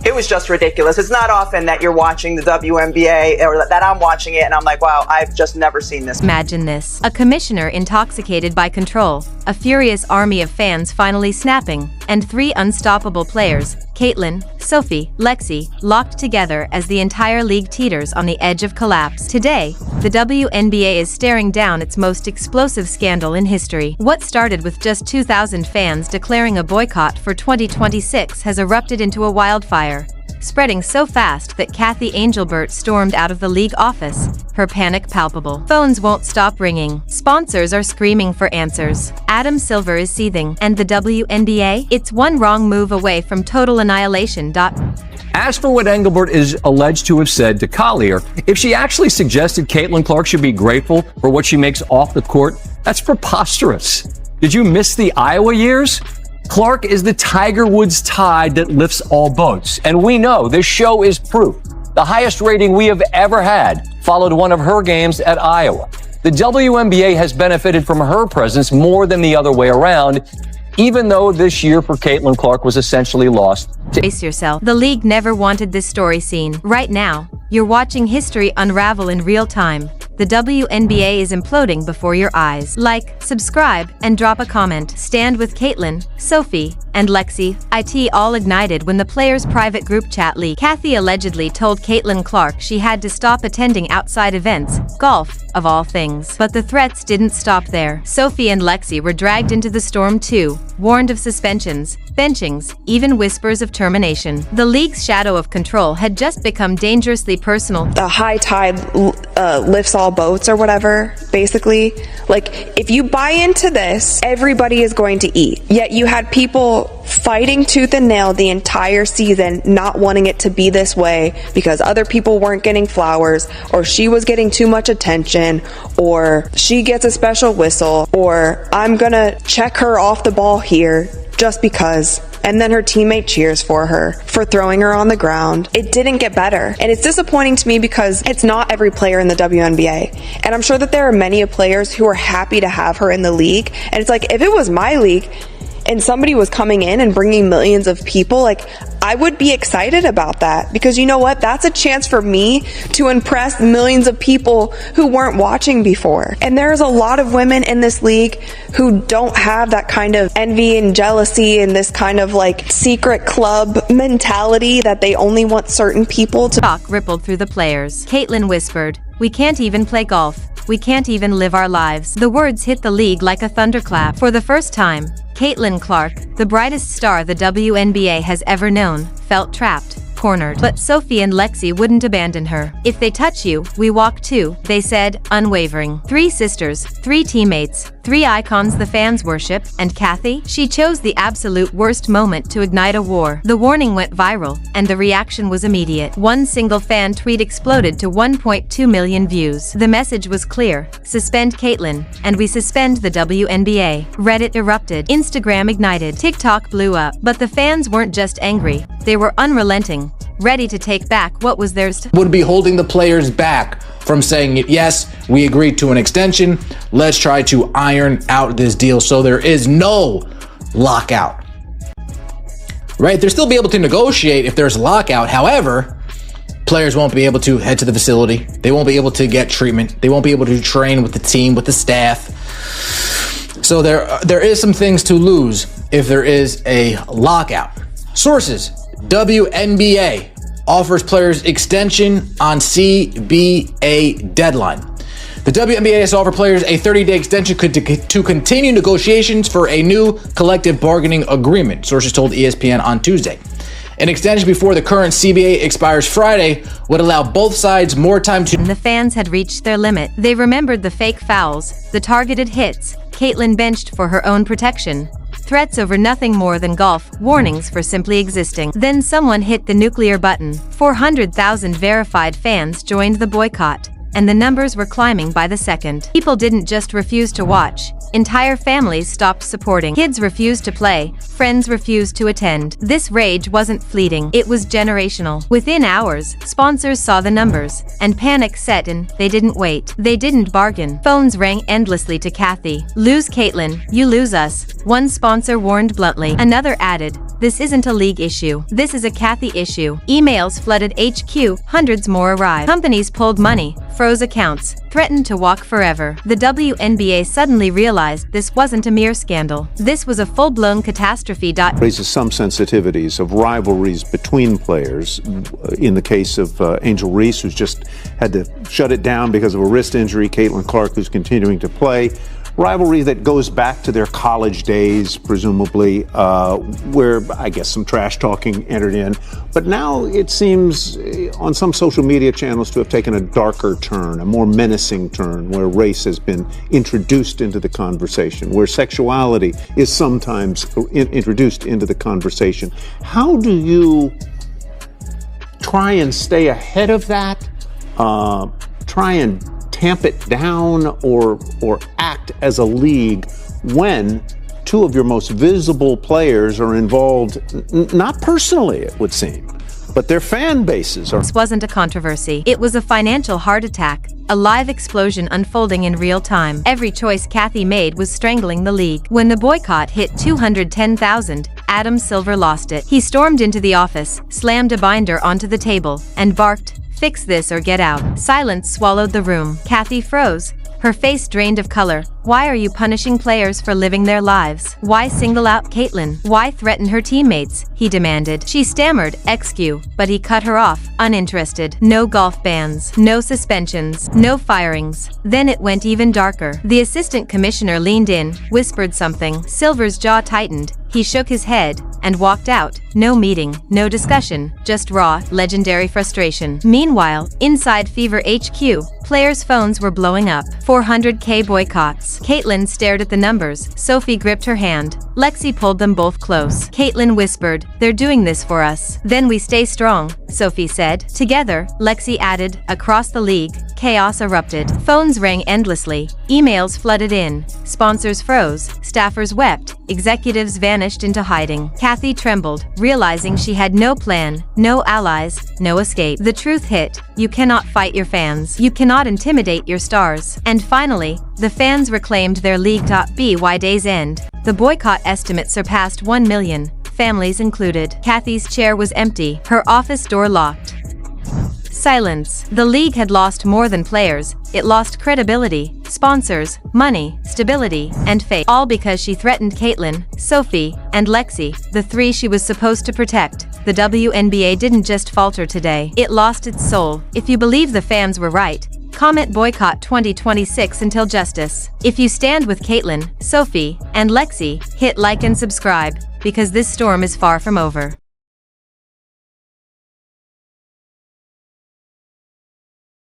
It was just ridiculous. It's not often that you're watching the WNBA or that I'm watching it and I'm like, wow, I've just never seen this. Imagine this. A commissioner intoxicated by control, a furious army of fans finally snapping, and 3 unstoppable players, Caitlin, Sophie, Lexi, locked together as the entire league teeters on the edge of collapse. Today, the WNBA is staring down its most explosive scandal in history. What started with just 2,000 fans declaring a boycott for 2026 has erupted into a wildfire, spreading so fast that Kathy Angelbert stormed out of the league office, her panic palpable. Phones won't stop ringing. Sponsors are screaming for answers. Adam Silver is seething. And the WNBA? It's one wrong move away from total annihilation. As for what Engelbert is alleged to have said to Collier, if she actually suggested Caitlin Clark should be grateful for what she makes off the court, that's preposterous. Did you miss the Iowa years? Clark is the Tiger Woods tide that lifts all boats. And we know this show is proof. The highest rating we have ever had followed one of her games at Iowa. The WNBA has benefited from her presence more than the other way around, even though this year for Caitlin Clark was essentially lost. Brace yourself. The league never wanted this story seen. Right now, you're watching history unravel in real time. The WNBA is imploding before your eyes. Like, subscribe, and drop a comment. Stand with Caitlin, Sophie, and Lexi. IT all ignited when the players' private group chat leaked. Kathy allegedly told Caitlin Clark she had to stop attending outside events, golf, of all things. But the threats didn't stop there. Sophie and Lexi were dragged into the storm too, warned of suspensions, benchings, even whispers of termination. The league's shadow of control had just become dangerously personal. The high tide lifts all boats or whatever, basically. Like, if you buy into this, everybody is going to eat. Yet you had people fighting tooth and nail the entire season, not wanting it to be this way because other people weren't getting flowers, or she was getting too much attention, or she gets a special whistle, or I'm gonna check her off the ball here just because. And then her teammate cheers for her for throwing her on the ground. It didn't get better. And it's disappointing to me because it's not every player in the WNBA. And I'm sure that there are many players who are happy to have her in the league. And it's like, if it was my league and somebody was coming in and bringing millions of people, like, I would be excited about that, because you know what? That's a chance for me to impress millions of people who weren't watching before. And there's a lot of women in this league who don't have that kind of envy and jealousy and this kind of like secret club mentality that they only want certain people to. Talk rippled through the players. Caitlin whispered, "We can't even play golf. We can't even live our lives." The words hit the league like a thunderclap. For the first time, Caitlin Clark, the brightest star the WNBA has ever known, felt trapped, cornered. But Sophie and Lexi wouldn't abandon her. "If they touch you, we walk too," they said, unwavering. 3 sisters, 3 teammates, 3 icons the fans worship, and Kathy? She chose the absolute worst moment to ignite a war. The warning went viral, and the reaction was immediate. One single fan tweet exploded to 1.2 million views. The message was clear: suspend Caitlin, and we suspend the WNBA. Reddit erupted. Instagram ignited. TikTok blew up. But the fans weren't just angry. They were unrelenting, ready to take back what was theirs. Would be holding the players back from saying, yes, we agreed to an extension. Let's try to iron out this deal so there is no lockout. Right? They'll still be able to negotiate if there's a lockout. However, players won't be able to head to the facility. They won't be able to get treatment. They won't be able to train with the team, with the staff. So there is some things to lose if there is a lockout. Sources: WNBA offers players extension on CBA deadline. The WNBA has offered players a 30-day extension to continue negotiations for a new collective bargaining agreement, sources told ESPN on Tuesday. An extension before the current CBA expires Friday would allow both sides more time to. The fans had reached their limit. They remembered the fake fouls, the targeted hits, Caitlin benched for her own protection, threats over nothing more than golf, warnings for simply existing. Then someone hit the nuclear button. 400,000 verified fans joined the boycott, and the numbers were climbing by the second. People didn't just refuse to watch. Entire families stopped supporting. Kids refused to play. Friends refused to attend. This rage wasn't fleeting. It was generational. Within hours, sponsors saw the numbers, and panic set in. They didn't wait. They didn't bargain. Phones rang endlessly to Kathy. "Lose Caitlin, you lose us," one sponsor warned bluntly. Another added, This isn't a league issue. This is a Kathy issue. Emails flooded HQ, hundreds more arrived. Companies pulled money, froze accounts, threatened to walk forever. The WNBA suddenly realized this wasn't a mere scandal. This was a full-blown catastrophe. Raises some sensitivities of rivalries between players. In the case of Angel Reese, who's just had to shut it down because of a wrist injury, Caitlin Clark, who's continuing to play. Rivalry that goes back to their college days, presumably, where I guess some trash talking entered in. But now it seems on some social media channels to have taken a darker turn, a more menacing turn, where race has been introduced into the conversation, where sexuality is sometimes introduced into the conversation. How do you try and stay ahead of that? Try and tamp it down or act as a league when two of your most visible players are involved, not personally, it would seem, but their fan bases are. This wasn't a controversy. It was a financial heart attack, a live explosion unfolding in real time. Every choice Kathy made was strangling the league. When the boycott hit 210,000, Adam Silver lost it. He stormed into the office, slammed a binder onto the table, and barked, "Fix this or get out." Silence swallowed the room. Kathy froze, her face drained of color. Why are you punishing players for living their lives? Why single out Caitlin? Why threaten her teammates? He demanded. She stammered, "Excuse," but he cut her off, uninterested. No golf bans, no suspensions, no firings. Then it went even darker. The assistant commissioner leaned in, whispered something. Silver's jaw tightened. He shook his head and walked out. No meeting, no discussion, just raw, legendary frustration. Meanwhile, inside Fever HQ, players' phones were blowing up. 400K boycotts. Caitlin stared at the numbers. Sophie gripped her hand. Lexi pulled them both close. Caitlin whispered, "They're doing this for us. Then we stay strong," Sophie said. Together, Lexi added, across the league, chaos erupted. Phones rang endlessly. Emails flooded in. Sponsors froze. Staffers wept. Executives vanished into hiding. Kathy trembled, realizing she had no plan, no allies, no escape. The truth hit. You cannot fight your fans. You cannot intimidate your stars. And finally, the fans reclaimed their league. By day's end, the boycott estimate surpassed 1 million, families included. Kathy's chair was empty, her office door locked. Silence. The league had lost more than players. It lost credibility, sponsors, money, stability, and faith. All because she threatened Caitlin, Sophie, and Lexi, the three she was supposed to protect. The WNBA didn't just falter today. It lost its soul. If you believe the fans were right, comment Boycott 2026 until justice. If you stand with Caitlin, Sophie, and Lexi, hit like and subscribe, because this storm is far from over.